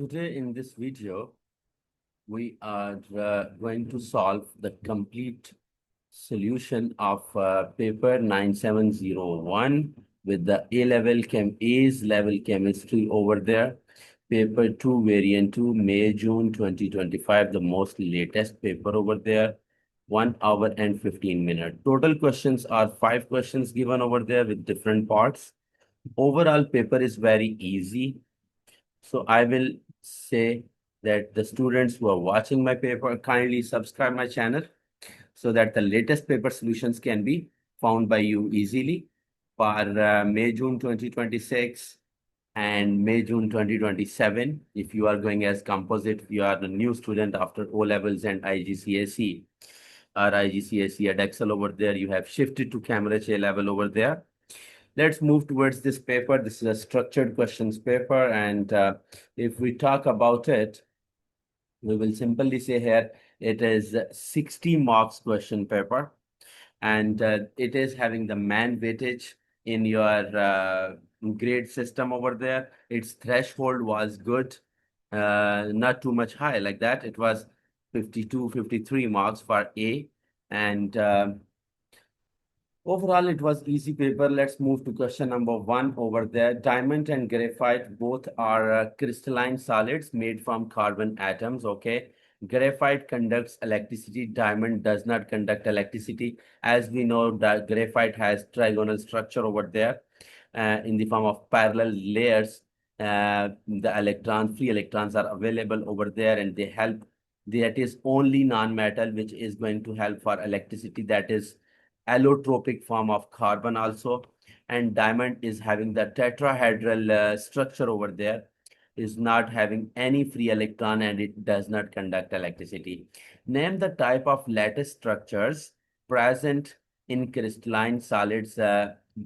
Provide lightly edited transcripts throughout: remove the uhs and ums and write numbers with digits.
Today in this video, we are going to solve the complete solution of paper 9701 with the A's level chemistry over there. Paper 2, variant 2, May, June 2025, the most latest paper over there. 1 hour and 15 minutes. Total questions are 5 questions given over there with different parts. Overall paper is very easy. So I will say that the students who are watching my paper kindly subscribe my channel so that the latest paper solutions can be found by you easily for May, June 2026 and May, June 2027. If you are going as composite, you are a new student after O levels and IGCSE or IGCSE at Excel over there, you have shifted to Cambridge A level over there. Let's move towards this paper. This is a structured questions paper. And if we talk about it, we will simply say here, it is 60 marks question paper. And it is having the man weightage in your grade system over there. Its threshold was good, not too much high like that. It was 52, 53 marks for A. And overall, it was easy paper. Let's move to question number 1 over there. Diamond and graphite both are crystalline solids made from carbon atoms, okay? Graphite conducts electricity. Diamond does not conduct electricity. As we know, that graphite has trigonal structure over there in the form of parallel layers. Free electrons are available over there and they help. That is only non-metal which is going to help for electricity. That is allotropic form of carbon also, and diamond is having the tetrahedral structure over there, is not having any free electron and it does not conduct electricity. Name the type of lattice structures present in crystalline solids,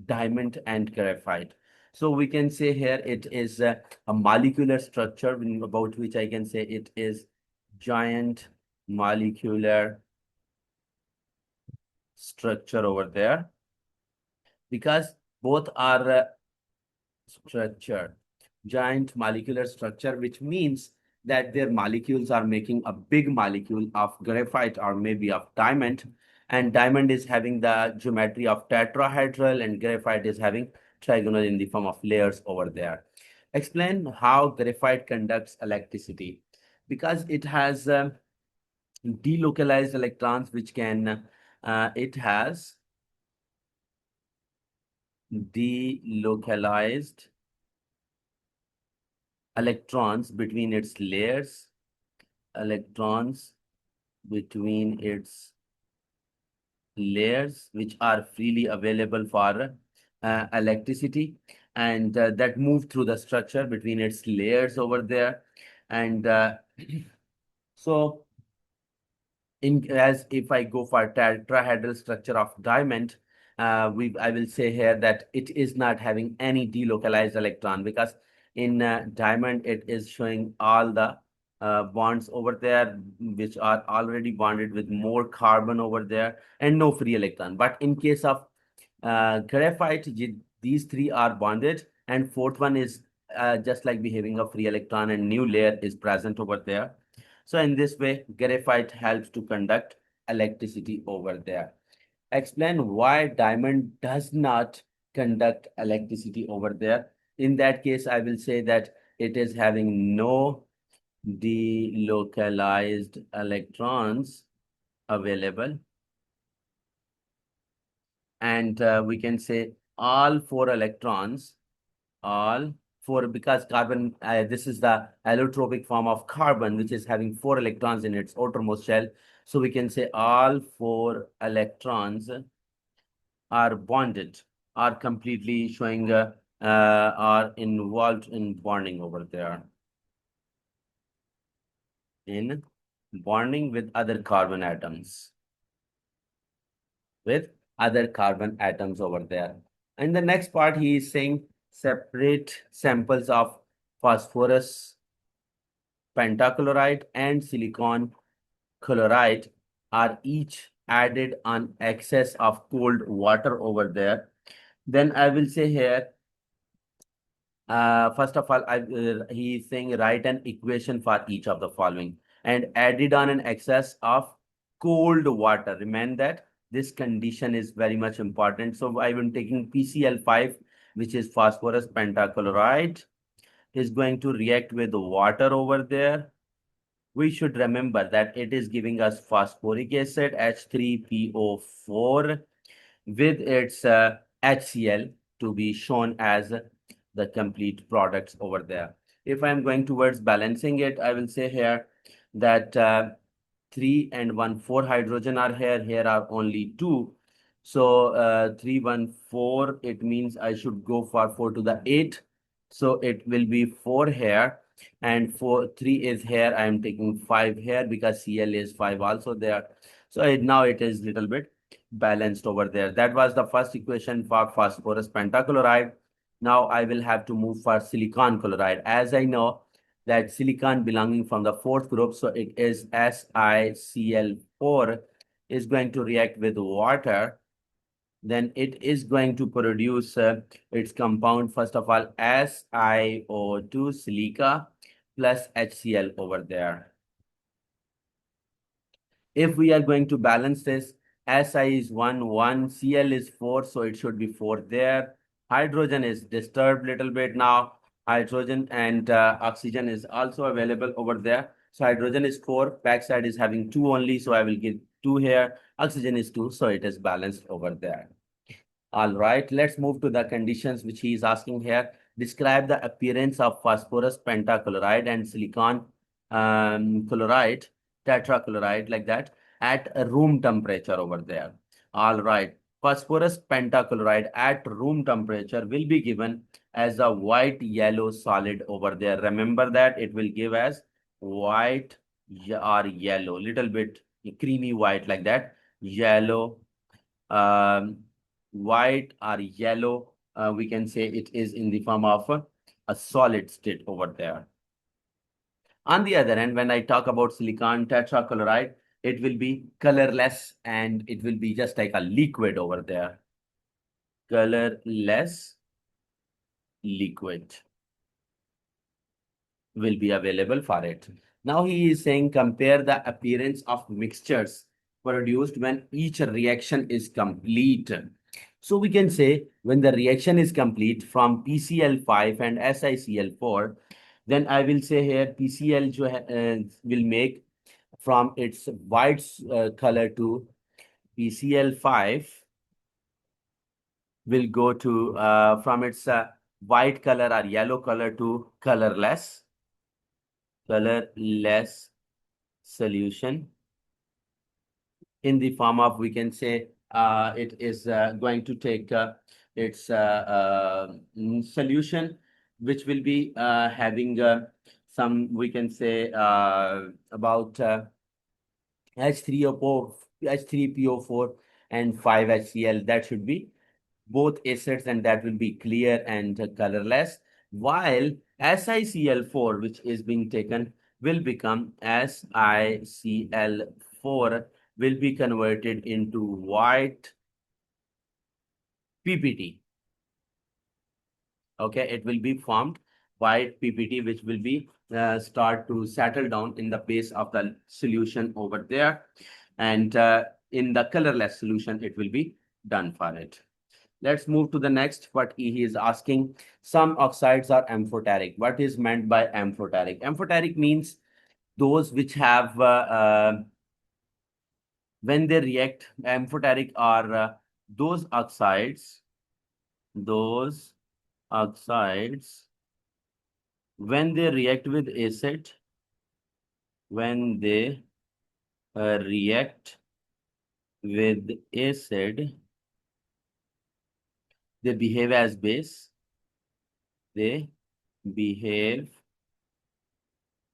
diamond and graphite. So we can say here it is a molecular structure about which I can say it is giant molecular structure over there, because both are structure, giant molecular structure, which means that their molecules are making a big molecule of graphite or maybe of diamond, and diamond is having the geometry of tetrahedral and graphite is having trigonal in the form of layers over there. Explain how graphite conducts electricity. Because it has delocalized electrons which can it has delocalized electrons between its layers, electrons between its layers, which are freely available for electricity, and that move through the structure between its layers over there. And so as if I go for tetrahedral structure of diamond, I will say here that it is not having any delocalized electron, because in diamond it is showing all the bonds over there which are already bonded with more carbon over there and no free electron. But in case of graphite, these three are bonded and fourth one is just like behaving a free electron and new layer is present over there. So in this way, graphite helps to conduct electricity over there. Explain why diamond does not conduct electricity over there. In that case, I will say that it is having no delocalized electrons available. And we can say all four electrons, all four, because carbon, this is the allotropic form of carbon, which is having 4 electrons in its outermost shell. So we can say all 4 electrons are bonded, are completely showing, are involved in bonding over there, in bonding with other carbon atoms, with other carbon atoms over there. And the next part, he is saying separate samples of phosphorus pentachloride and silicon chloride are each added on excess of cold water over there. Then I will say here First of all, he's saying write an equation for each of the following and added on an excess of cold water. Remember that this condition is very much important. So I'm taking PCl5, which is phosphorus pentachloride, is going to react with water over there. We should remember that it is giving us phosphoric acid, H3PO4, with its HCl to be shown as the complete products over there. If I'm going towards balancing it, I will say here that 3 and 1, 4 hydrogen are here. Here are only 2. So 3, 1, 4, it means I should go for 4 to the 8. So it will be 4 here and 4, 3 is here. I am taking 5 here because Cl is 5 also there. So now it is little bit balanced over there. That was the first equation for phosphorus pentachloride. Now I will have to move for silicon chloride. As I know that silicon belonging from the fourth group, so it is SiCl4 is going to react with water. Then it is going to produce its compound, first of all, SiO2 silica plus HCl over there. If we are going to balance this, Si is 1, 1, Cl is 4, so it should be 4 there. Hydrogen is disturbed little bit now. Hydrogen and oxygen is also available over there. So hydrogen is 4, backside is having 2 only, so I will give 2 here. Oxygen is 2, so it is balanced over there. All right, let's move to the conditions which he is asking here. Describe the appearance of phosphorus pentachloride and silicon chloride, tetrachloride like that at a room temperature over there. All right, phosphorus pentachloride at room temperature will be given as a white yellow solid over there. Remember that it will give as white or yellow, little bit creamy white like that, yellow. White or yellow, we can say it is in the form of a solid state over there. On the other hand, when I talk about silicon tetrachloride, it will be colorless and it will be just like a liquid over there. Colorless liquid will be available for it. Now he is saying compare the appearance of mixtures produced when each reaction is complete. So we can say when the reaction is complete from PCl5 and SiCl4, then I will say here PCl will make from its white color to PCl5 will go to from its white color or yellow color to colorless solution in the form of, we can say, it is going to take its solution, which will be having some, we can say, about H3O4, H3PO4 and 5HCl. That should be both acids and that will be clear and colorless, while SiCl4, which is being taken, will become SiCl4 will be converted into white PPT. Okay, it will be formed white PPT, which will be start to settle down in the base of the solution over there. And in the colorless solution, it will be done for it. Let's move to the next. What he is asking, some oxides are amphoteric. What is meant by amphoteric? Amphoteric means those which have, when they react, amphoteric are those oxides, when they react with acid, when they react with acid, they behave as base. They behave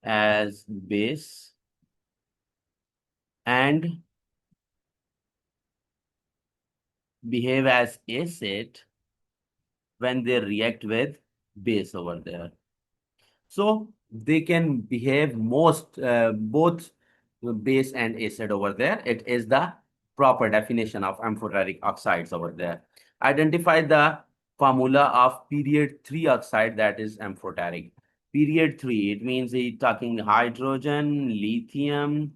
as base and behave as acid when they react with base over there. So they can behave most both base and acid over there. It is the proper definition of amphoteric oxides over there. Identify the formula of period 3 oxide, that is amphoteric. Period 3, it means it's talking hydrogen, lithium,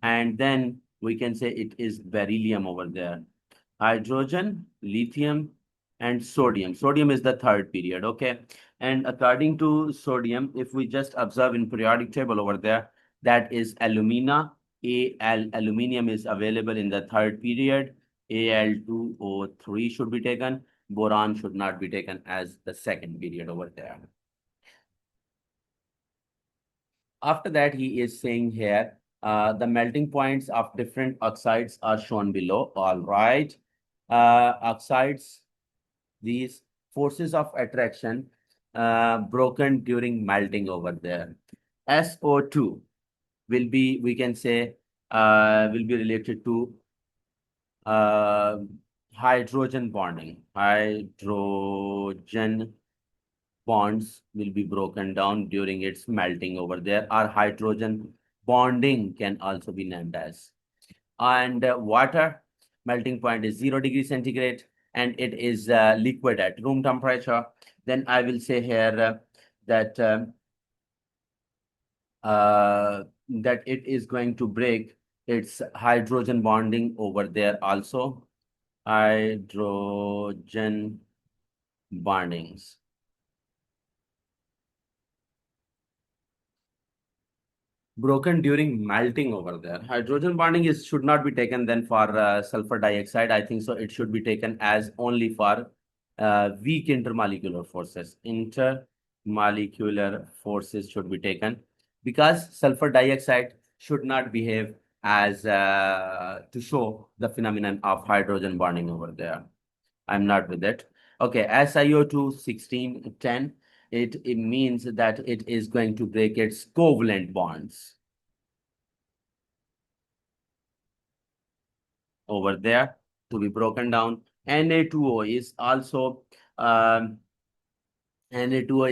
and then we can say it is beryllium over there. Hydrogen, lithium, and sodium. Sodium is the third period, okay? And according to sodium, if we just observe in periodic table over there, that is alumina. Aluminium is available in the third period. Al2O3 should be taken. Boron should not be taken as the second period over there. After that, he is saying here, the melting points of different oxides are shown below. All right. Oxides, these forces of attraction broken during melting over there. SO2 will be, we can say, will be related to uh, hydrogen bonding. Hydrogen bonds will be broken down during its melting over there, or hydrogen bonding can also be named as. And water melting point is 0 degrees centigrade, and it is liquid at room temperature. Then I will say here that that it is going to break its hydrogen bonding over there also. Hydrogen bondings. Broken during melting over there. Hydrogen bonding is should not be taken then for sulfur dioxide. I think so. It should be taken as only for weak intermolecular forces. Intermolecular forces should be taken because sulfur dioxide should not behave as to show the phenomenon of hydrogen bonding over there. I'm not with it. Okay, SiO2 1610, it means that it is going to break its covalent bonds over there to be broken down. Na2O is also Na2O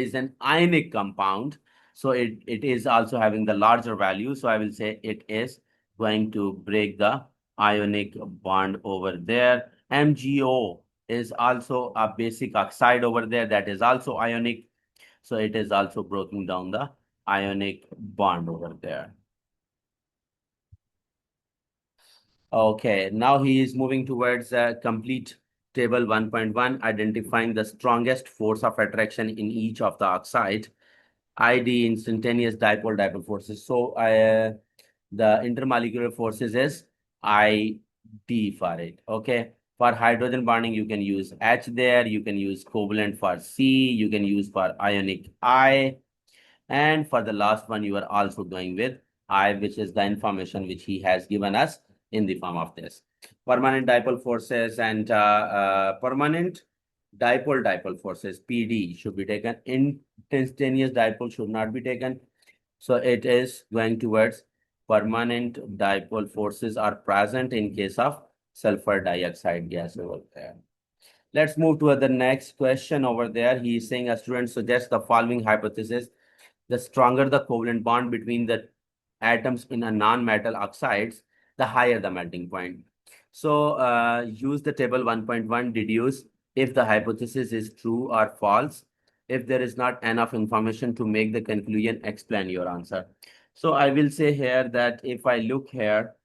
is an ionic compound, so it is also having the larger value. So I will say it is going to break the ionic bond over there. MgO is also a basic oxide over there that is also ionic. So it is also breaking down the ionic bond over there. Okay, now he is moving towards complete table 1.1, identifying the strongest force of attraction in each of the oxide. ID, instantaneous dipole forces. So the intermolecular forces is ID for it. Okay. For hydrogen bonding, you can use H there. You can use covalent for C. You can use for ionic I. And for the last one, you are also going with I, which is the information which he has given us in the form of this. Permanent dipole forces and permanent dipole forces, PD, should be taken. Instantaneous dipole should not be taken. So it is going towards permanent dipole forces are present in case of sulfur dioxide gas over there. Let's move to the next question over there. He is saying a student suggests the following hypothesis: the stronger the covalent bond between the atoms in a non-metal oxides, the higher the melting point. So use the table 1.1, deduce if the hypothesis is true or false. If there is not enough information to make the conclusion, explain your answer. So I will say here that if I look here,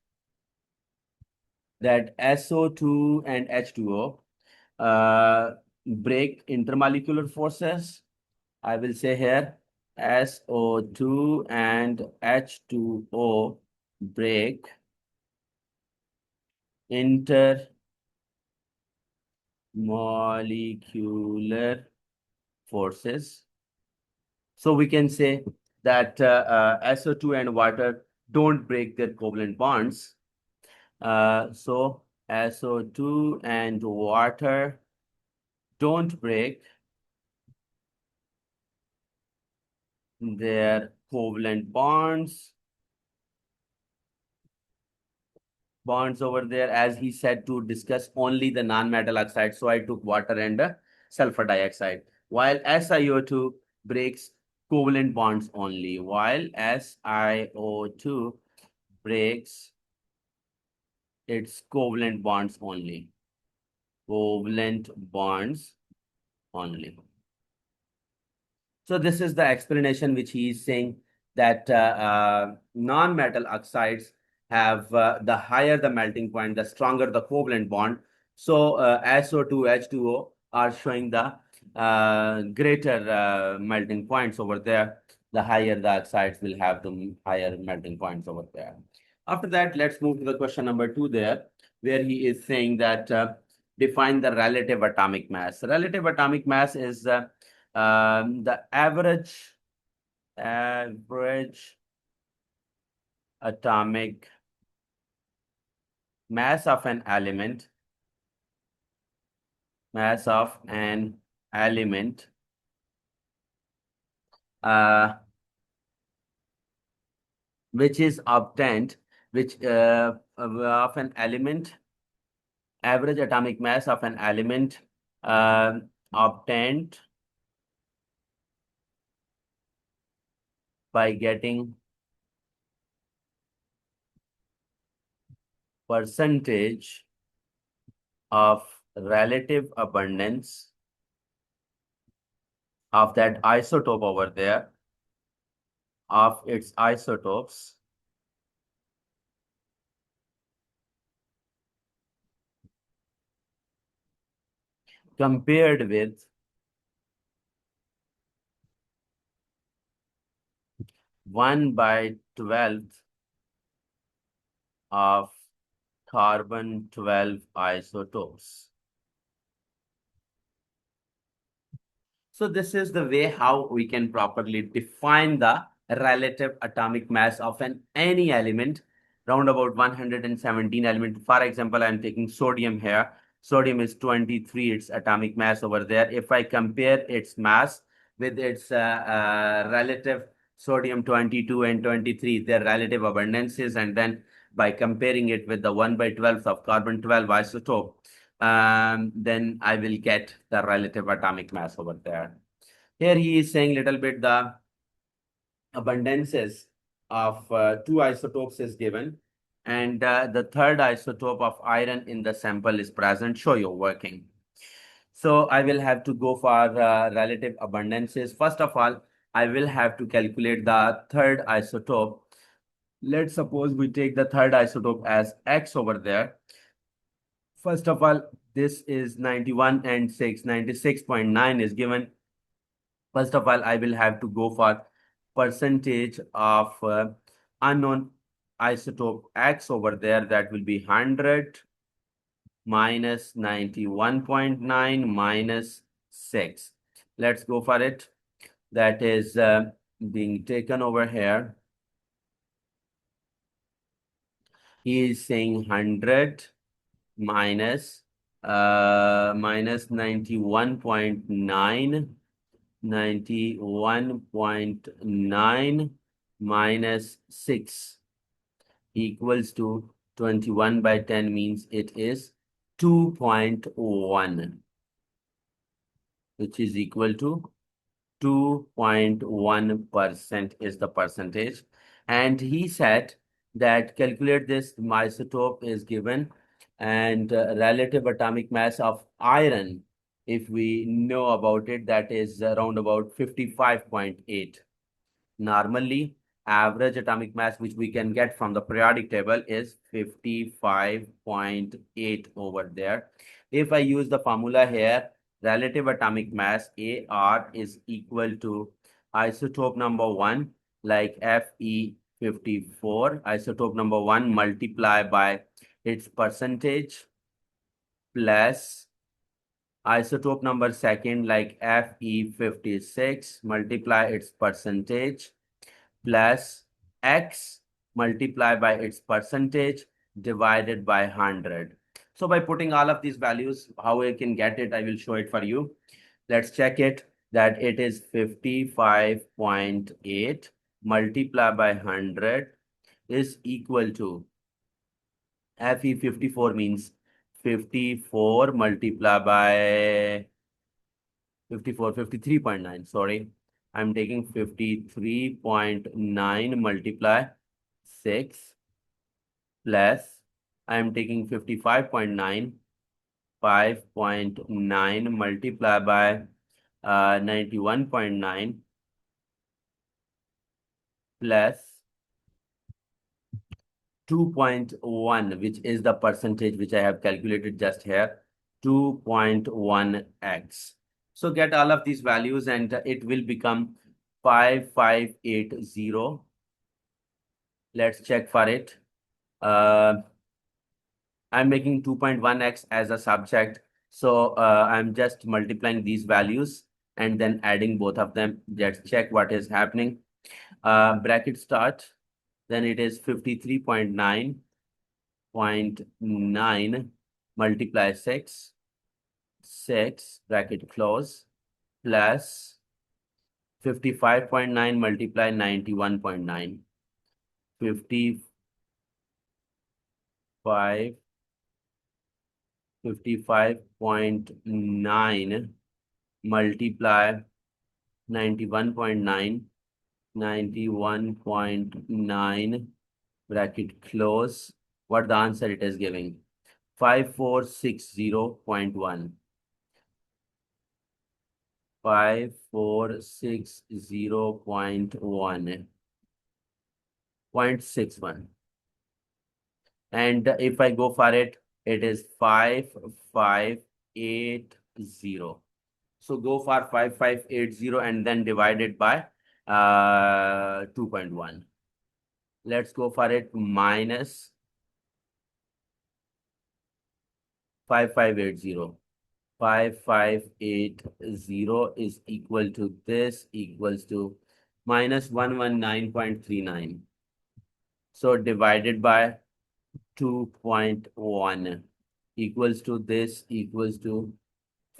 that SO2 and H2O break intermolecular forces. I will say here SO2 and H2O break intermolecular forces. So we can say that SO2 and water don't break their covalent bonds. So SO2 and water don't break their covalent bonds over there, as he said, to discuss only the non-metal oxide. So I took water and sulfur dioxide, while SiO2 breaks covalent bonds only, while SiO2 breaks its covalent bonds only. Covalent bonds only. So this is the explanation which he is saying that non-metal oxides have the higher the melting point, the stronger the covalent bond. So SO2, H2O are showing the greater melting points over there. The higher the oxides will have the higher melting points over there. After that, let's move to the question number 2 there, where he is saying that define the relative atomic mass. Relative atomic mass is the average atomic mass of an element, uh, which is obtained, which of an element, average atomic mass of an element obtained by getting percentage of relative abundance of that isotope over there, of its isotopes compared with 1/12 of carbon-12 isotopes. So this is the way how we can properly define the relative atomic mass of any element, round about 117 element. For example, I'm taking sodium here. Sodium is 23, its atomic mass over there. If I compare its mass with its relative sodium 22 and 23, their relative abundances, and then by comparing it with the 1/12 of carbon-12 isotope, then I will get the relative atomic mass over there. Here he is saying little bit the abundances of two isotopes is given, and the third isotope of iron in the sample is present. Show your working. So I will have to go for relative abundances. First of all, I will have to calculate the third isotope. Let's suppose we take the third isotope as X over there. First of all, this is 91 and 6. 96.9 is given. First of all, I will have to go for percentage of unknown isotope X over there. That will be 100 minus 91.9 minus 6. Let's go for it. That is being taken over here. He is saying 100 minus 91.9 minus 6 equals to 21/10, means it is 2.1, which is equal to 2.1% is the percentage. And he said that calculate this isotope is given, and relative atomic mass of iron, if we know about it, that is around about 55.8. Normally, average atomic mass which we can get from the periodic table is 55.8 over there. If I use the formula here, relative atomic mass AR is equal to isotope number 1, like Fe54, isotope number 1 multiply by its percentage, plus isotope number 2, like Fe56, multiply its percentage, plus X multiply by its percentage divided by 100. So by putting all of these values, how I can get it, I will show it for you. Let's check it, that it is 55.8 multiplied by 100 is equal to Fe54, means 54 multiplied by 53.9, sorry. I'm taking 53.9 multiply 6, plus I'm taking 55.9, 5.9 multiply by 91.9 plus 2.1, which is the percentage which I have calculated just here, 2.1x. So get all of these values and it will become 5580. Let's check for it. I'm making 2.1x as a subject. So I'm just multiplying these values and then adding both of them. Let's check what is happening. Bracket start, then it is 53.9 multiply 6, bracket close, plus 55.9 multiply 91.9, 55.9 multiply 91.9, 91.9 bracket close. What the answer it is giving? 5460.1. 5460.1. 0.61. And if I go for it, it is 5580. So go for 5580 and then divide it by 2.1. Let's go for it, minus 5580. 5580 is equal to this, equals to minus 119.39. So divided by 2.1 equals to this, equals to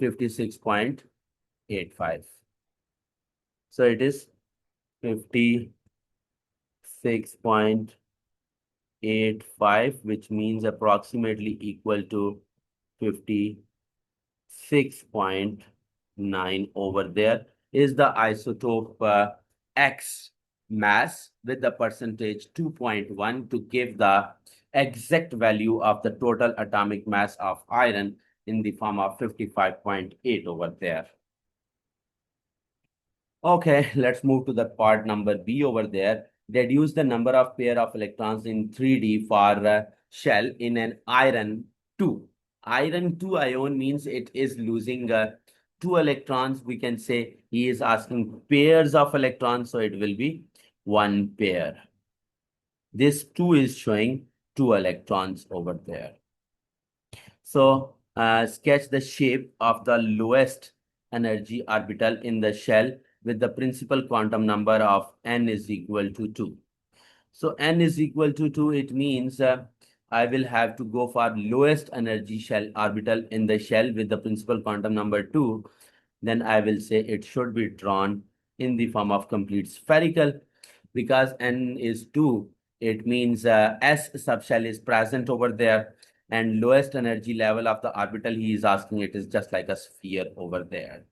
56.85. So it is 56.85, which means approximately equal to 56.9 over there is the isotope X mass with the percentage 2.1 to give the exact value of the total atomic mass of iron in the form of 55.8 over there. Okay, let's move to the part number B over there. Deduce the number of pair of electrons in 3D for shell in an iron 2. Iron 2 ion means it is losing 2 electrons. We can say he is asking pairs of electrons, so it will be 1 pair. This 2 is showing 2 electrons over there. So sketch the shape of the lowest energy orbital in the shell with the principal quantum number of n is equal to 2. So n is equal to 2, it means I will have to go for lowest energy shell orbital in the shell with the principal quantum number 2. Then I will say it should be drawn in the form of complete spherical. Because n is 2, it means S subshell is present over there, and lowest energy level of the orbital he is asking, it is just like a sphere over there.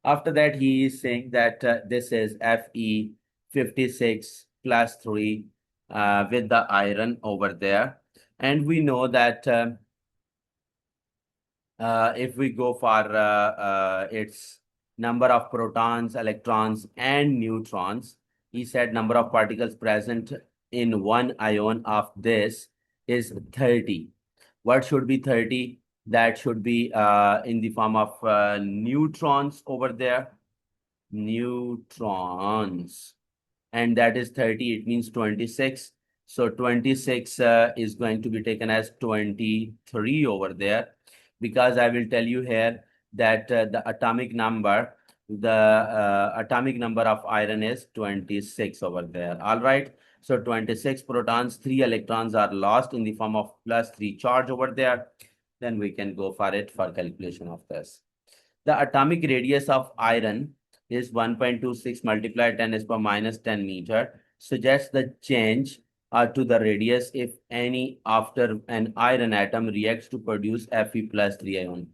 After that, he is saying that this is Fe56 plus 3 with the iron over there. And we know that if we go for its number of protons, electrons, and neutrons, he said number of particles present in one ion of this is 30. What should be 30? That should be in the form of neutrons over there. Neutrons. And that is 30. It means 26. So 26 is going to be taken as 23 over there. Because I will tell you here that the atomic number of iron is 26 over there. All right. So 26 protons, 3 electrons are lost in the form of plus 3 charge over there. Then we can go for it for calculation of this. The atomic radius of iron is 1.26 multiplied 10 is per minus 10 meter. Suggests the change to the radius if any after an iron atom reacts to produce Fe plus 3 ion.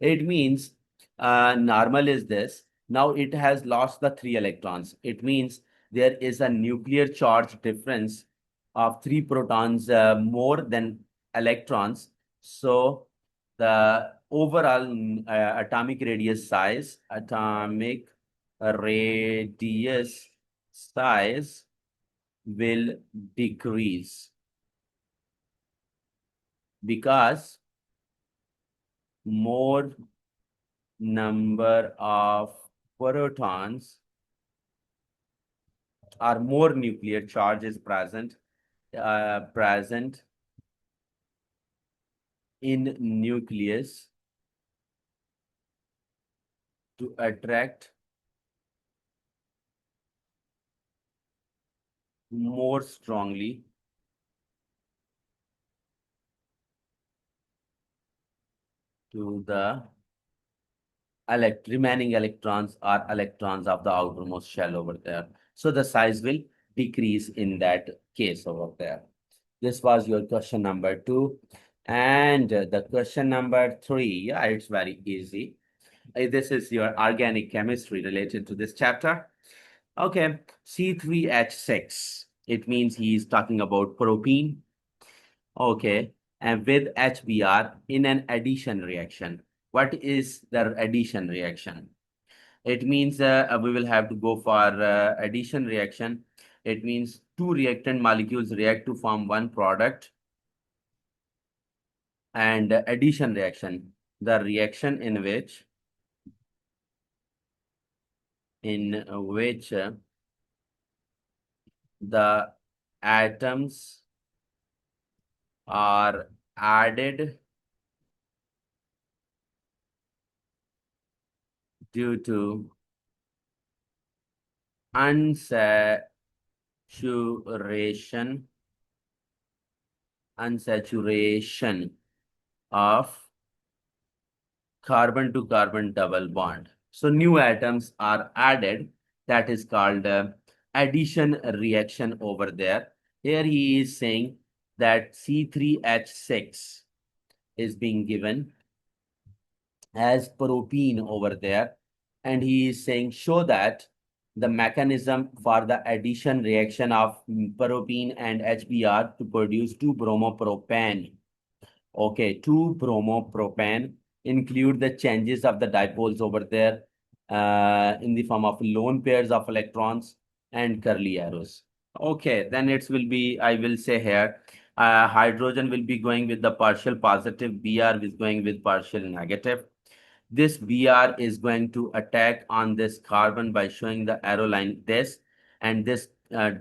It means normal is this. Now it has lost the 3 electrons. It means there is a nuclear charge difference of 3 protons more than electrons. So the overall atomic radius size will decrease because more number of protons or more nuclear charge is present in nucleus to attract more strongly to the remaining electrons or electrons of the outermost shell over there. So the size will decrease in that case over there. This was your question number 2. And the question number 3, yeah, it's very easy. This is your organic chemistry related to this chapter. Okay, C3H6. It means he's talking about propene. Okay, and with HBr in an addition reaction. What is the addition reaction? It means we will have to go for addition reaction. It means two reactant molecules react to form one product. And addition reaction, the reaction in which the atoms are added due to unsaturation of carbon to carbon double bond. So new atoms are added. That is called addition reaction over there. Here he is saying that C3H6 is being given as propene over there. And he is saying show that the mechanism for the addition reaction of propene and HBr to produce 2-bromopropane. Okay, 2-bromopropane include the changes of the dipoles over there in the form of lone pairs of electrons and curly arrows. Okay, then it will be, I will say here, hydrogen will be going with the partial positive, Br is going with partial negative. This Br is going to attack on this carbon by showing the arrow line this, and this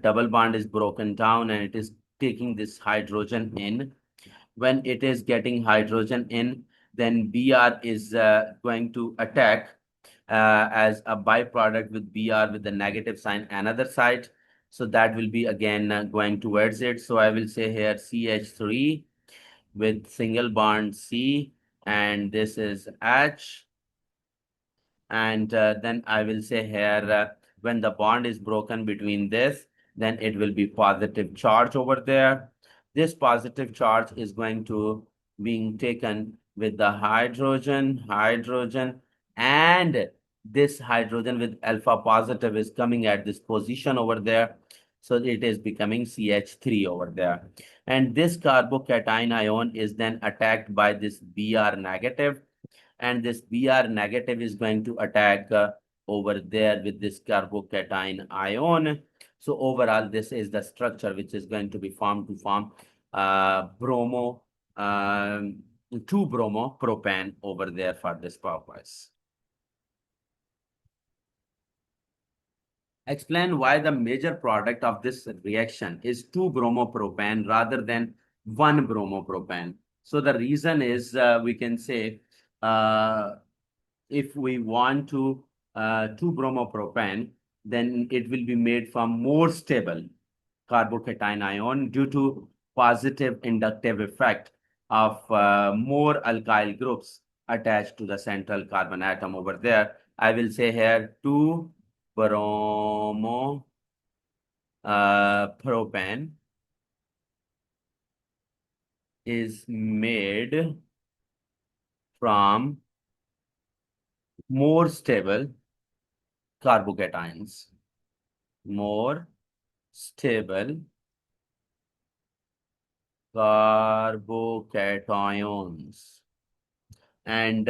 double bond is broken down and it is taking this hydrogen in. When it is getting hydrogen in, then Br is going to attack as a byproduct with Br with the negative sign another side. So that will be again going towards it. So I will say here CH3 with single bond C, and this is H. And then I will say here when the bond is broken between this, then it will be positive charge over there. This positive charge is going to being taken with the hydrogen, and this hydrogen with alpha positive is coming at this position over there. So it is becoming CH3 over there. And this carbocation ion is then attacked by this Br negative, and this Br negative is going to attack over there with this carbocation ion. So overall, this is the structure which is going to be formed to form bromo, 2-bromopropane over there for this purpose. Explain why the major product of this reaction is 2-bromopropane rather than 1-bromopropane. So the reason is we can say if we want to 2-bromopropane, then it will be made from more stable carbocation ion due to positive inductive effect of more alkyl groups attached to the central carbon atom over there. I will say here 2-bromopropane is made from more stable carbocations. More stable carbocations. And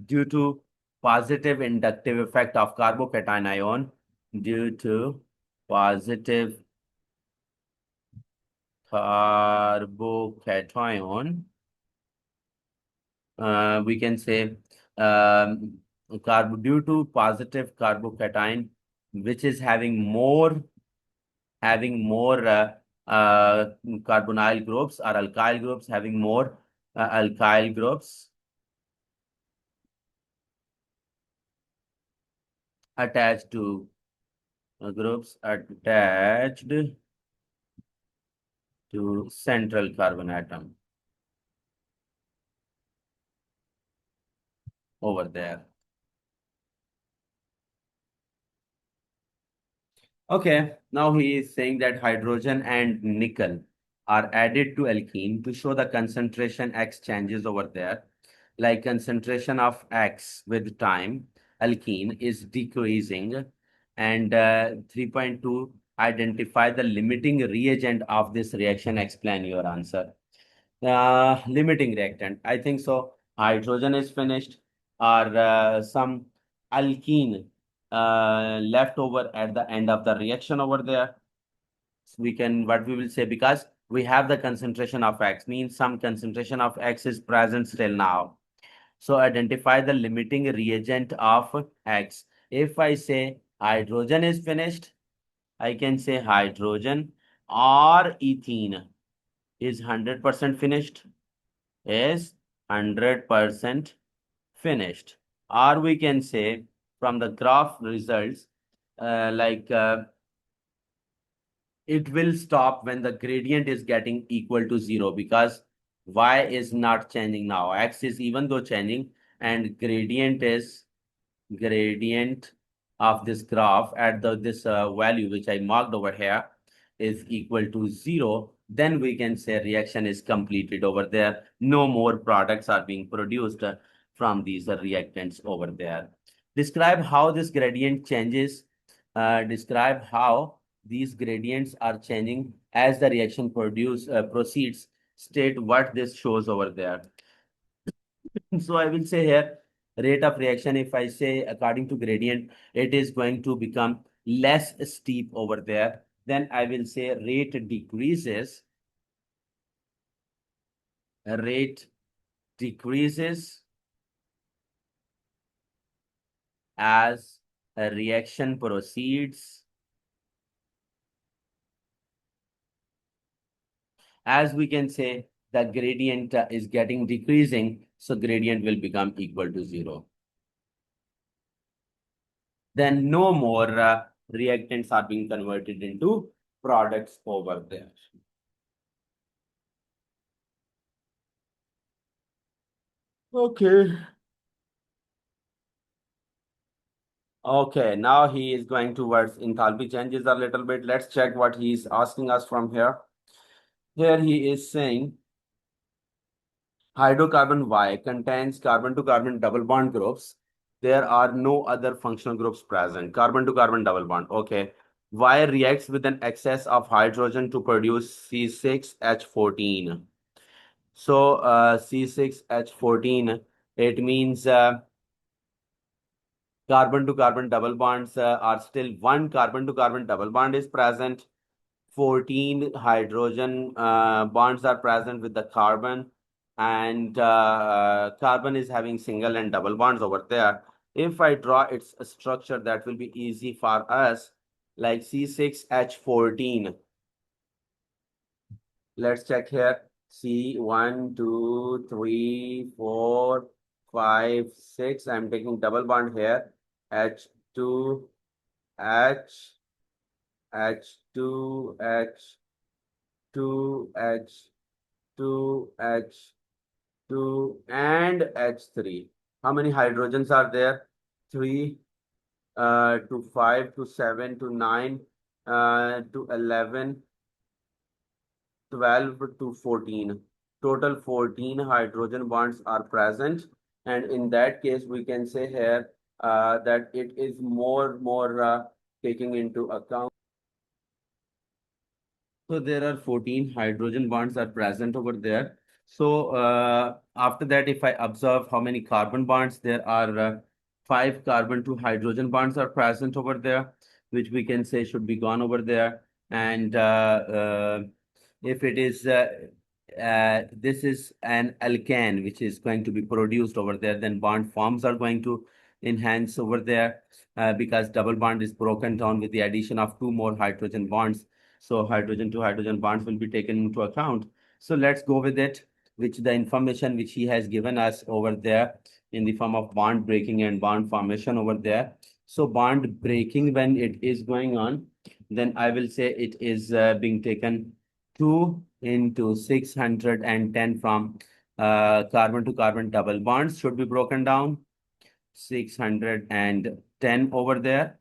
due to positive inductive effect of carbocation ion, due to positive carbocation, we can say due to positive carbocation, which is having more carbonyl groups or alkyl groups, having more alkyl groups attached to groups attached to central carbon atom over there. Okay, now he is saying that hydrogen and nickel are added to alkene to show the concentration X changes over there. Like concentration of X with time, alkene is decreasing, and 3.2, identify the limiting reagent of this reaction. Explain your answer. Limiting reactant. I think so. Hydrogen is finished, or some alkene left over at the end of the reaction over there. So we can, what we will say, because we have the concentration of X, means some concentration of X is present still now. So identify the limiting reagent of X. If I say hydrogen is finished, I can say hydrogen or ethene is 100% finished, is 100% finished. Or we can say from the graph results, like it will stop when the gradient is getting equal to 0, because y is not changing now. X is even though changing, and gradient of this graph at this value which I marked over here is equal to 0, then we can say reaction is completed over there. No more products are being produced from these reactants over there. Describe how this gradient changes. Describe how these gradients are changing as the reaction proceeds. State what this shows over there. So I will say here, rate of reaction, if I say according to gradient, it is going to become less steep over there. Then I will say rate decreases as a reaction proceeds. As we can say, the gradient is getting decreasing, so gradient will become equal to 0. Then no more reactants are being converted into products over there. Okay. Okay, now he is going towards enthalpy changes a little bit. Let's check what he is asking us from here. Here he is saying hydrocarbon Y contains carbon to carbon double bond groups. There are no other functional groups present. Carbon to carbon double bond. Okay. Y reacts with an excess of hydrogen to produce C6H14. So C6H14, it means carbon to carbon double bonds are still one carbon to carbon double bond is present. 14 hydrogen bonds are present with the carbon, and carbon is having single and double bonds over there. If I draw its structure, that will be easy for us, like C6H14. Let's check here. C1, 2, 3, 4, 5, 6. I'm taking double bond here. H2, H, H2, H2, H2, H2, and H3. How many hydrogens are there? 3 to 5 to 7 to 9 to 11, 12 to 14. Total 14 hydrogen bonds are present. And in that case, we can say here that it is more taking into account. So there are 14 hydrogen bonds are present over there. So after that, if I observe how many carbon bonds, there are five carbon to hydrogen bonds are present over there, which we can say should be gone over there. And if it is this is an alkane which is going to be produced over there, then bond forms are going to enhance over there because double bond is broken down with the addition of two more hydrogen bonds. So hydrogen to hydrogen bonds will be taken into account. So let's go with it, which the information which he has given us over there in the form of bond breaking and bond formation over there. So bond breaking, when it is going on, then I will say it is being taken 2 into 610 from carbon to carbon double bonds should be broken down. 610 over there.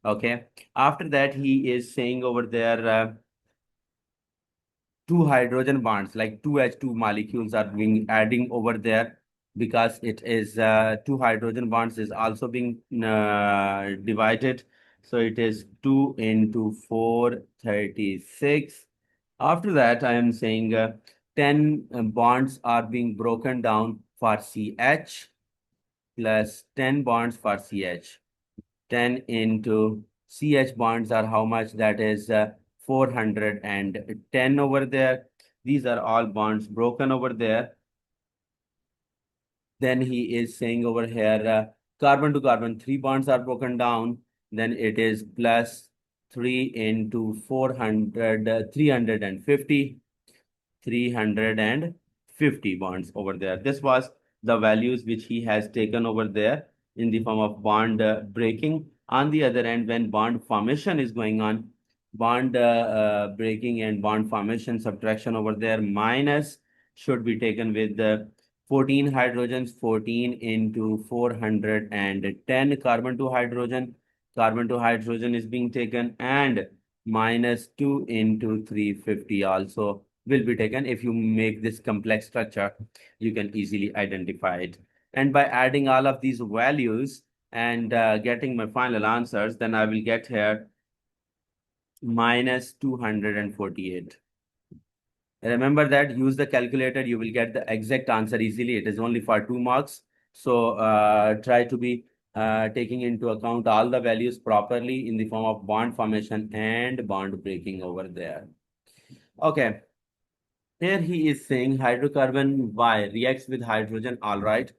Okay. After that, he is saying over there two hydrogen bonds, like 2H2 molecules are being adding over there because it is two hydrogen bonds is also being divided. So it is 2 into 436. After that, I am saying 10 bonds are being broken down for CH plus 10 bonds for CH. 10 into CH bonds are how much? That is 410 over there. These are all bonds broken over there. Then he is saying over here, carbon to carbon, three bonds are broken down. Then it is plus 3 into 400, 350. 350 bonds over there. This was the values which he has taken over there in the form of bond breaking. On the other end, when bond formation is going on, bond breaking and bond formation subtraction over there minus should be taken with the 14 hydrogens, 14 into 410 carbon to hydrogen. Carbon to hydrogen is being taken and minus 2 into 350 also will be taken. If you make this complex structure, you can easily identify it. And by adding all of these values and getting my final answers, then I will get here minus 248. Remember that, use the calculator, you will get the exact answer easily. It is only for 2 marks. So try to be taking into account all the values properly in the form of bond formation and bond breaking over there. Okay. Here he is saying hydrocarbon Y reacts with hydrogen, all right.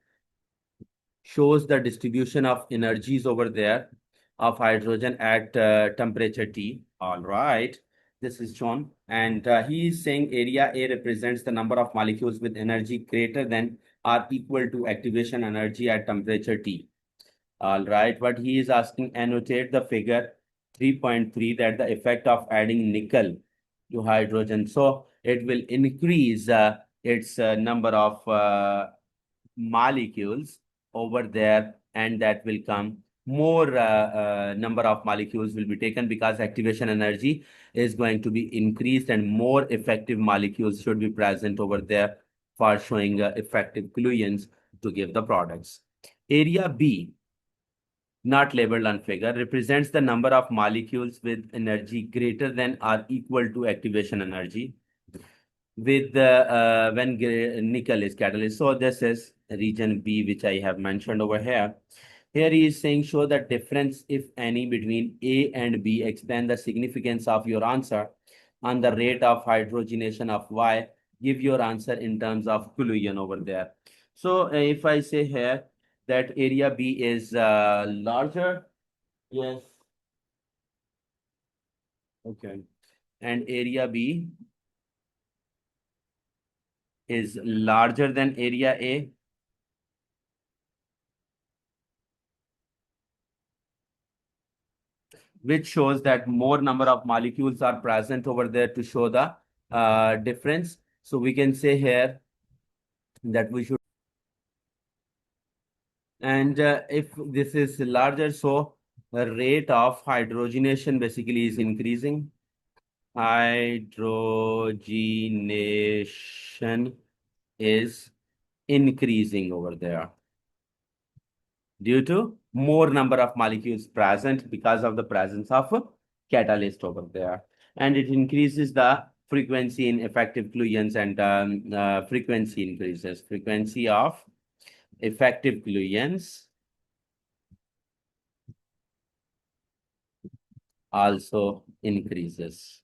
Shows the distribution of energies over there of hydrogen at temperature T, all right. This is shown. And he is saying area A represents the number of molecules with energy greater than or equal to activation energy at temperature T. All right. But he is asking, annotate the figure 3.3 that the effect of adding nickel to hydrogen. So it will increase its number of molecules over there, and that will come more number of molecules will be taken because activation energy is going to be increased and more effective molecules should be present over there for showing effective collisions to give the products. Area B, not labeled on figure, represents the number of molecules with energy greater than or equal to activation energy with the when nickel is catalyst. So this is region B, which I have mentioned over here. Here he is saying show the difference, if any, between A and B. Explain the significance of your answer on the rate of hydrogenation of Y. Give your answer in terms of collision over there. So if I say here that area B is larger, yes, okay, and area B is larger than area A, which shows that more number of molecules are present over there to show the difference. So we can say here that we should, and if this is larger, so the rate of hydrogenation basically is increasing. Hydrogenation is increasing over there due to more number of molecules present because of the presence of a catalyst over there. And it increases the frequency in effective collisions and frequency increases. Frequency of effective collisions also increases.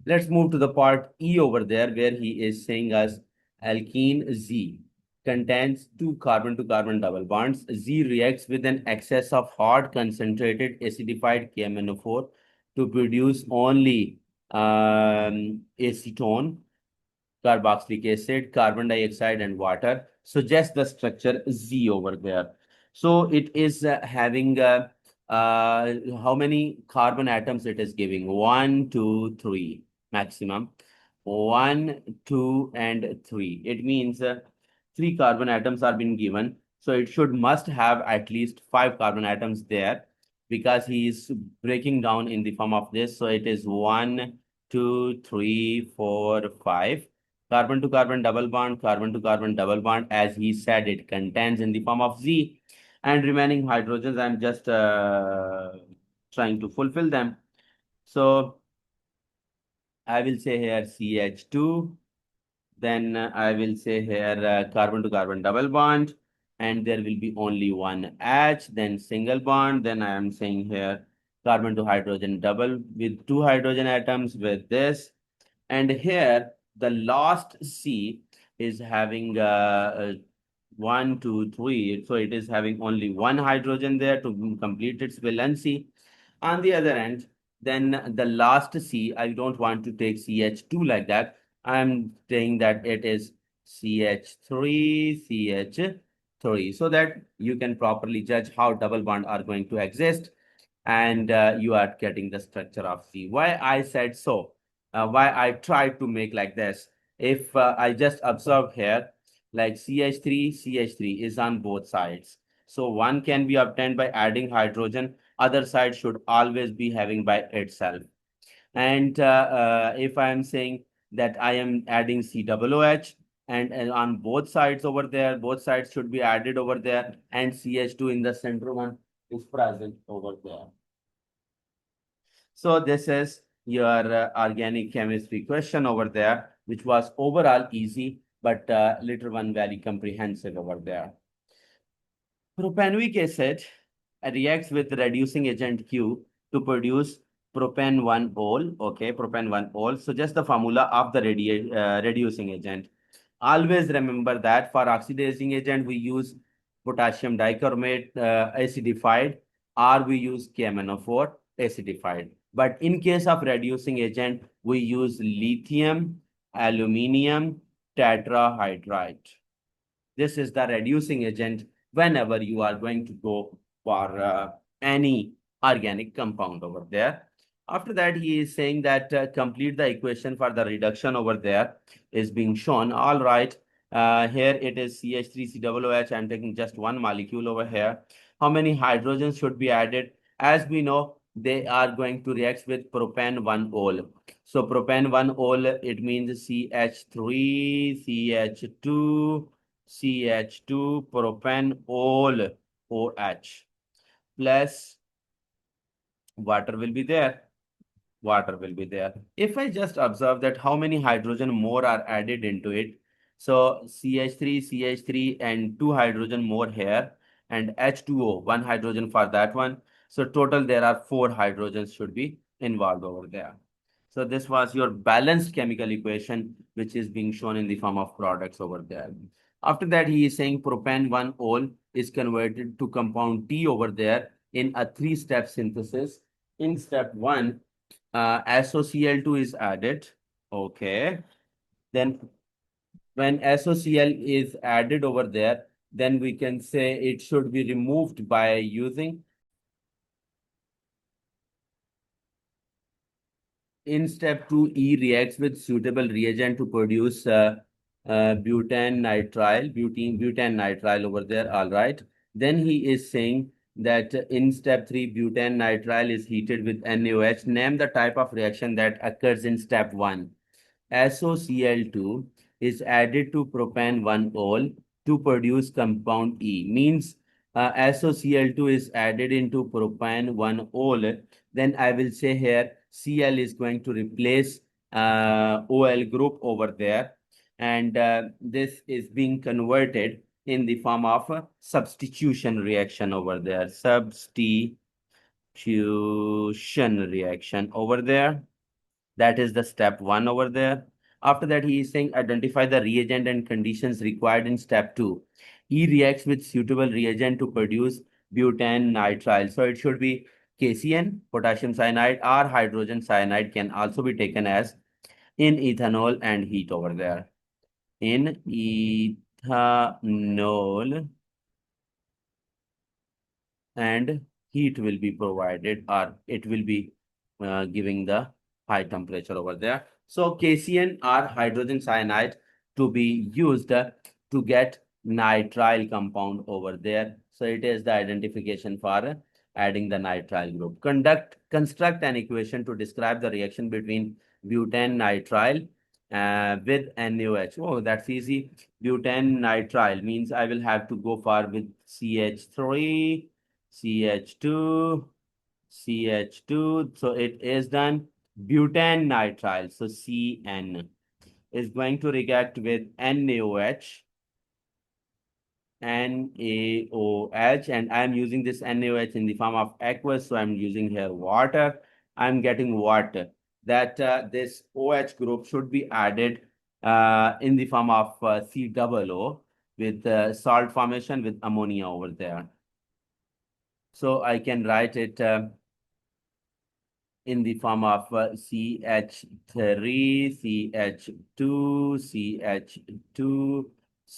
Let's move to the part E over there, where he is saying us alkene Z contains two carbon to carbon double bonds. Z reacts with an excess of hot concentrated acidified KMnO4 to produce only acetone, carboxylic acid, carbon dioxide, and water. Suggest the structure Z over there. So it is having how many carbon atoms it is giving? 1, 2, 3 maximum. 1, 2, and 3. It means 3 carbon atoms are being given. So it should must have at least 5 carbon atoms there because he is breaking down in the form of this. So it is 1, 2, 3, 4, 5. Carbon to carbon double bond, as he said, it contains in the form of Z. And remaining hydrogens, I'm just trying to fulfill them. So I will say here CH2. Then I will say here carbon to carbon double bond. And there will be only one H, then single bond. Then I am saying here carbon to hydrogen double with 2 hydrogen atoms with this. And here the last C is having 1, 2, 3. So it is having only one hydrogen there to complete its valency. On the other end, then the last C, I don't want to take CH2 like that. I'm saying that it is CH3, CH3, so that you can properly judge how double bond are going to exist, and you are getting the structure of C. Why I said so? Why I tried to make like this? If I just observe here, like CH3 is on both sides. So one can be obtained by adding hydrogen, other side should always be having by itself. And if I am saying that I am adding COOH, and on both sides over there, both sides should be added over there, and CH2 in the center one is present over there. So this is your organic chemistry question over there, which was overall easy, but later one very comprehensive over there. Propanoic acid reacts with reducing agent Q to produce propan 1-ol. Okay, propan 1-ol. So just the formula of the reducing agent. Always remember that for oxidizing agent, we use potassium dichromate acidified, or we use KMnO4 acidified. But in case of reducing agent, we use lithium, aluminium, tetrahydride. This is the reducing agent whenever you are going to go for any organic compound over there. After that, he is saying that complete the equation for the reduction over there is being shown. All right. Here it is CH3COOH. I'm taking just one molecule over here. How many hydrogens should be added? As we know, they are going to react with propan 1-ol. So propan 1-ol, it means CH3, CH2, CH2 propanol OH plus water will be there. Water will be there. If I just observe that how many hydrogen more are added into it, so CH3, and 2 hydrogen more here, and H2O, 1 hydrogen for that one. So total there are 4 hydrogens should be involved over there. So this was your balanced chemical equation, which is being shown in the form of products over there. After that, he is saying propan 1-ol is converted to compound T over there in a 3-step synthesis. In step 1, SOCl2 is added. Okay. Then when SOCl is added over there, then we can say it should be removed by using. In step 2, E reacts with suitable reagent to produce butane nitrile over there. All right. Then he is saying that in step 3, butane nitrile is heated with NaOH. Name the type of reaction that occurs in step 1. SOCl2 is added to propan 1-ol to produce compound E. Means SOCl2 is added into propan 1-ol. Then I will say here Cl is going to replace OL group over there. And this is being converted in the form of a substitution reaction over there. Substitution reaction over there. That is the step one over there. After that, he is saying identify the reagent and conditions required in step two. He reacts with suitable reagent to produce butane nitrile. So it should be KCN, potassium cyanide, or hydrogen cyanide can also be taken as in ethanol and heat over there. In ethanol and heat will be provided, or it will be giving the high temperature over there. So KCN or hydrogen cyanide to be used to get nitrile compound over there. So it is the identification for adding the nitrile group. Construct an equation to describe the reaction between butane nitrile with NaOH. Oh, that's easy. Butane nitrile means I will have to go for with CH3 CH2, CH2. So it is done. Butane nitrile, so CN, is going to react with NaOH, NaOH, and I'm using this NaOH in the form of aqueous, so I'm using here water. I'm getting water. That this OH group should be added in the form of COO with salt formation with ammonia over there. So I can write it in the form of CH3, CH2, CH2,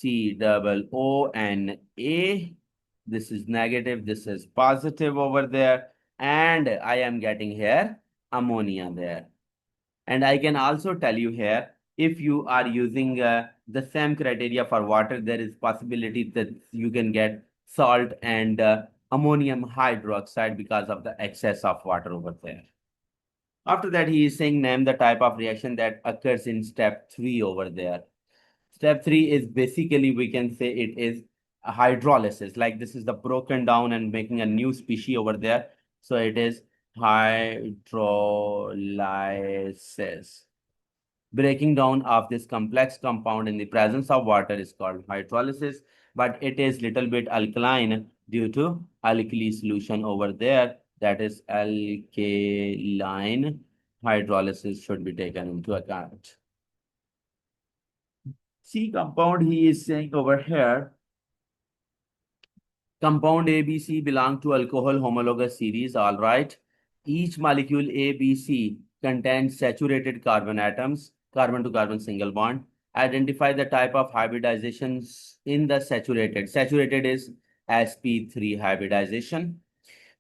COO, and A. This is negative, this is positive over there. And I am getting here ammonia there. And I can also tell you here, if you are using the same criteria for water, there is possibility that you can get salt and ammonium hydroxide because of the excess of water over there. After that, he is saying name the type of reaction that occurs in step 3 over there. Step 3 is basically, we can say it is a hydrolysis. Like this is the broken down and making a new species over there. So it is hydrolysis. Breaking down of this complex compound in the presence of water is called hydrolysis, but it is little bit alkaline due to alkali solution over there. That is alkaline hydrolysis should be taken into account. C compound he is saying over here, compound ABC belong to alcohol homologous series, all right. Each molecule ABC contains saturated carbon atoms, carbon to carbon single bond. Identify the type of hybridizations in the saturated. Saturated is sp3 hybridization,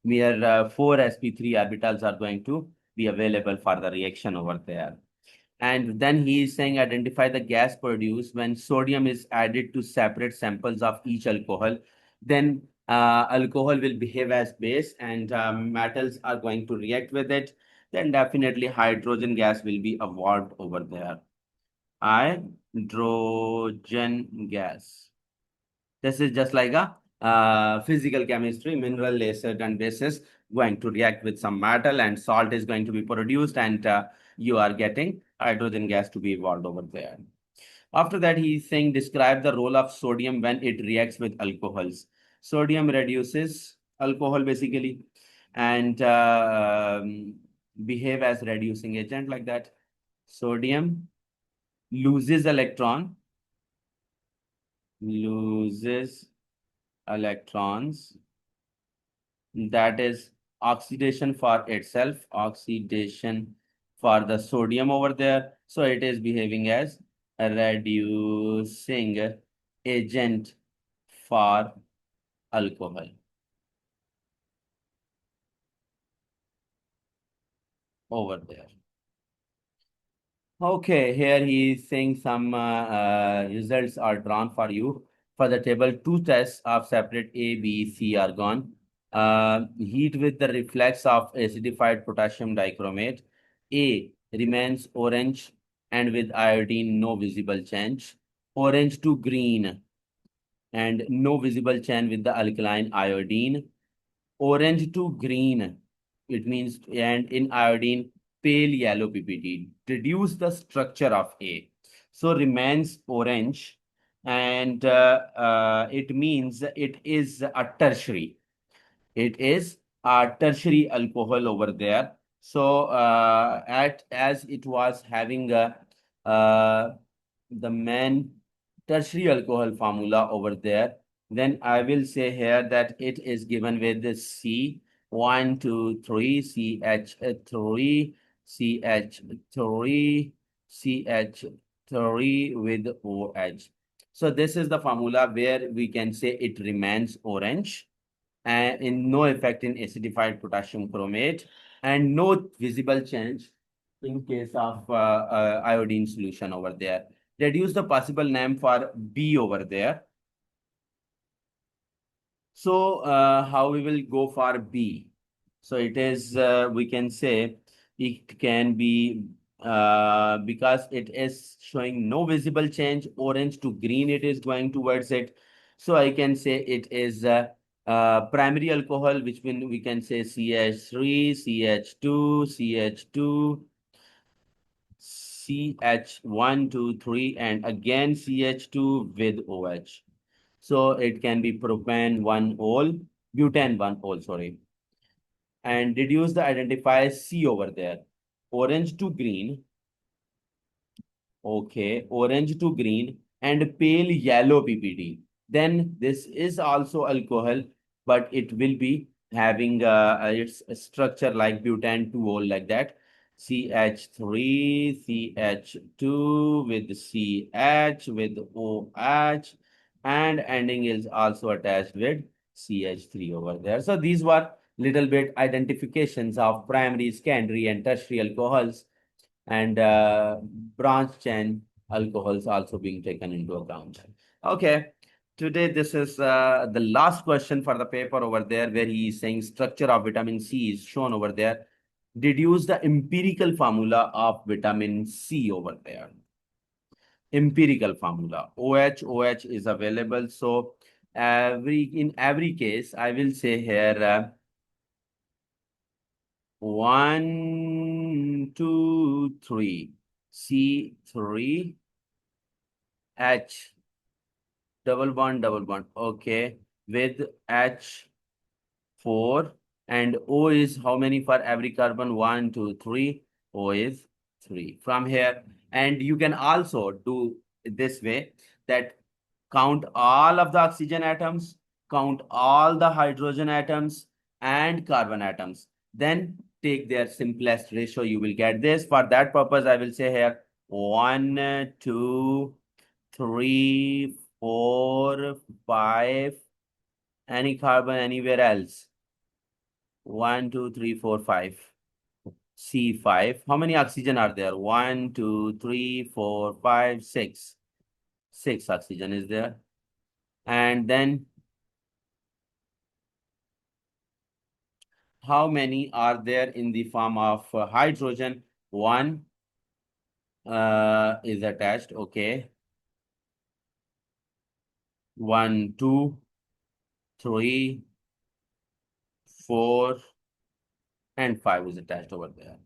where 4 sp3 orbitals are going to be available for the reaction over there. And then he is saying identify the gas produced when sodium is added to separate samples of each alcohol. Then alcohol will behave as base and metals are going to react with it. Then definitely hydrogen gas will be evolved over there. Hydrogen gas. This is just like a physical chemistry, mineral, acid, and bases going to react with some metal, and salt is going to be produced, and you are getting hydrogen gas to be evolved over there. After that, he is saying describe the role of sodium when it reacts with alcohols. Sodium reduces alcohol basically, and behave as reducing agent like that. Sodium loses electrons. That is oxidation for itself, oxidation for the sodium over there. So it is behaving as a reducing agent for alcohol over there. Okay, here he is saying some results are drawn for you. For the table, 2 tests of separate A, B, C are gone. Heat with the reflex of acidified potassium dichromate. A remains orange and with iodine, no visible change. Orange to green and no visible change with the alkaline iodine. Orange to green, it means, and in iodine, pale yellow PPT. Deduce the structure of A. So remains orange, and it means it is a tertiary. It is a tertiary alcohol over there. So at as it was having uh, the main tertiary alcohol formula over there, then I will say here that it is given with the C 1, 2, 3, CH3, CH3, CH3 with OH. So this is the formula where we can say it remains orange and in no effect in acidified potassium chromate and no visible change in case of iodine solution over there. Reduce the possible name for B over there. So how we will go for B? So it is, we can say it can be, because it is showing no visible change, orange to green, it is going towards it. So I can say it is primary alcohol, which we can say CH3, CH2, CH2, CH1, 2, 3, and again CH2 with OH. So it can be propane 1-ol, butane 1-ol, sorry. And reduce the identifier C over there. Orange to green. Okay, orange to green and pale yellow PPT. Then this is also alcohol, but it will be having its structure like butane 2-ol like that. CH3, CH2 with CH with OH, and ending is also attached with CH3 over there. So these were little bit identifications of primary, secondary, and tertiary alcohols, and branch chain alcohols also being taken into account. Okay, today this is the last question for the paper over there, where he is saying structure of vitamin C is shown over there. Deduce the empirical formula of vitamin C over there. Empirical formula. OH is available. So in every case, I will say here 1, 2, 3. C3, H, double bond. Okay. With H4, and O is how many for every carbon? 1, 2, 3. O is 3. From here, and you can also do this way, that count all of the oxygen atoms, count all the hydrogen atoms and carbon atoms. Then take their simplest ratio. You will get this. For that purpose, I will say here 1, 2, 3, 4, 5. Any carbon anywhere else? 1, 2, 3, 4, 5. C5. How many oxygen are there? 1, 2, 3, 4, 5, 6. 6 oxygen is there. And then how many are there in the form of hydrogen? 1 is attached. Okay. 1, 2, 3, 4, and 5 is attached over there.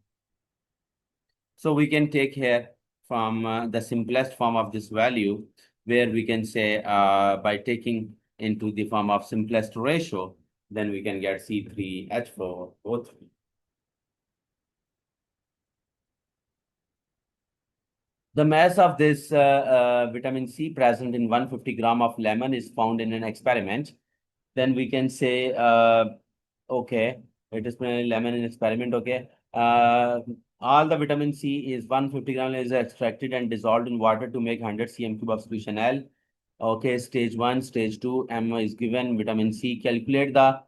So we can take here from the simplest form of this value, where we can say by taking into the form of simplest ratio, then we can get C3H4O3. The mass of this vitamin C present in 150 gram of lemon is found in an experiment. Then we can say, okay, it is lemon in experiment, okay. All the vitamin C is 150 gram is extracted and dissolved in water to make 100 cm cube of solution L. Okay, stage 1, stage 2, M is given, vitamin C. Calculate the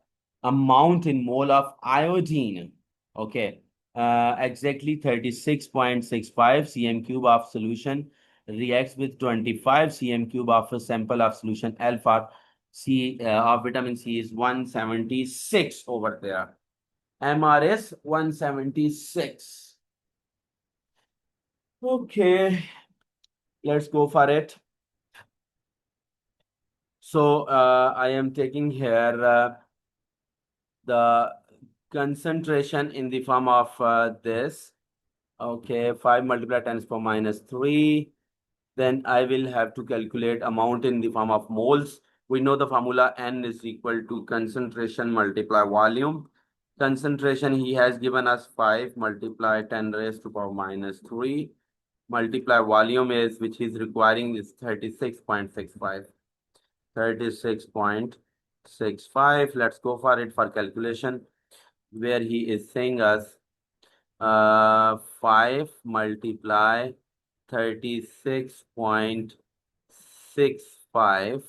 amount in mole of iodine. Okay, exactly 36.65 cm cube of solution reacts with 25 cm cube of a sample of solution L for C of vitamin C is 176 over there. MRS 176. Okay, let's go for it. So I am taking here the concentration in the form of this. Okay, 5 multiplied 10 to the power minus 3. Then I will have to calculate amount in the form of moles. We know the formula N is equal to concentration multiply volume. Concentration, he has given us 5 multiply 10 raised to power minus 3. Multiply volume is, which is requiring, is 36.65. 36.65. Let's go for it for calculation, where he is saying us 5 multiply 36.65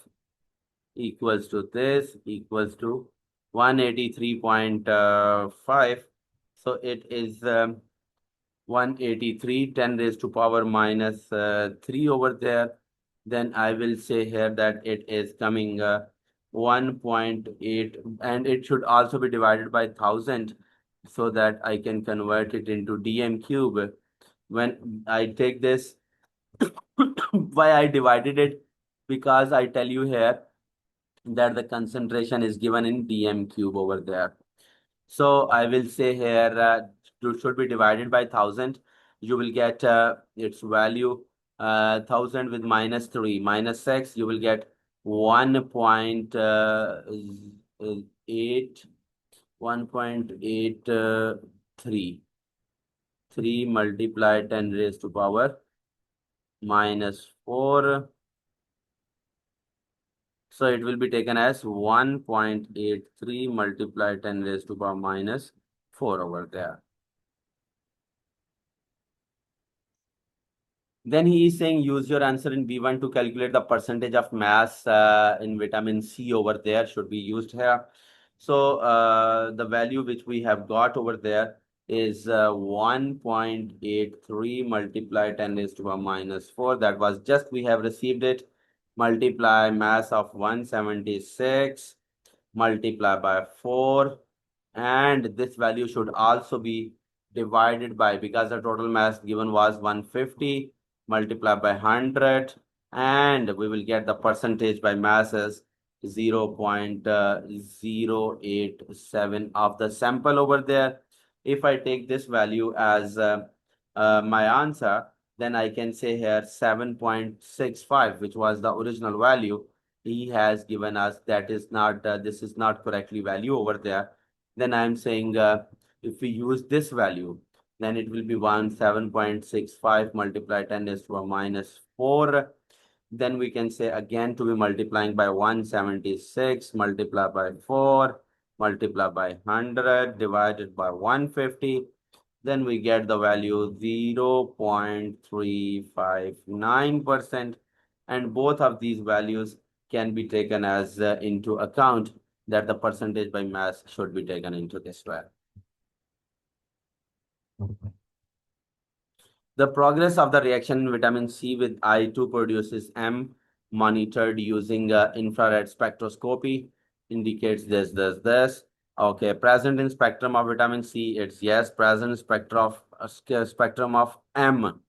equals to this, equals to 183.5. So it is 183, 10 raised to power minus 3 over there. Then I will say here that it is coming 1.8, and it should also be divided by 1000 so that I can convert it into dm cube. When I take this, why I divided it? Because I tell you here that the concentration is given in dm cube over there. So I will say here should be divided by 1000. You will get its value 1000 with minus 3 minus 6. You will get 1.8 1.83. 3 multiplied 10 raised to power minus 4. So it will be taken as 1.83 multiplied 10 raised to power minus 4 over there. Then he is saying use your answer in B1 to calculate the percentage of mass in vitamin C over there should be used here. So the value which we have got over there is 1.83 multiplied 10 raised to power minus 4. That was just, we have received it. Multiply mass of 176, multiply by 4. And this value should also be divided by, because the total mass given was 150, multiply by 100, and we will get the percentage by mass as 0.087 of the sample over there. If I take this value as my answer, then I can say here 7.65, which was the original value he has given us. That is not, this is not correctly value over there. Then I'm saying if we use this value, then it will be 7.65 multiplied 10 raised to a minus 4. Then we can say again to be multiplying by 176, multiply by 4, multiply by 100, divided by 150. Then we get the value 0.359%. And both of these values can be taken as into account, that the percentage by mass should be taken into this way. The progress of the reaction vitamin C with I2 produces M monitored using infrared spectroscopy indicates this. Okay, present in spectrum of vitamin C, it's yes, present spectrum of M.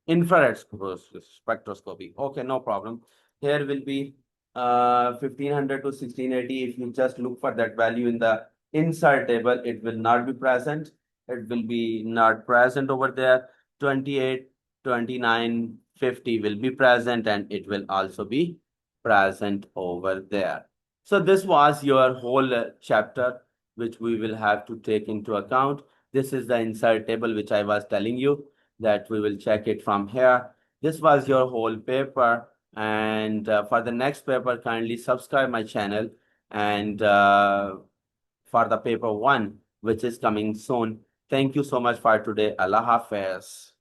Infrared spectroscopy. Okay, no problem. Here will be 1500 to 1680. If you just look for that value in the insert table, it will not be present. It will be not present over there. 28, 29, 50 will be present, and it will also be present over there. So this was your whole chapter, which we will have to take into account. This is the insert table, which I was telling you that we will check it from here. This was your whole paper. And for the next paper, kindly subscribe my channel. And for the paper 1, which is coming soon. Thank you so much for today. Allah Hafiz.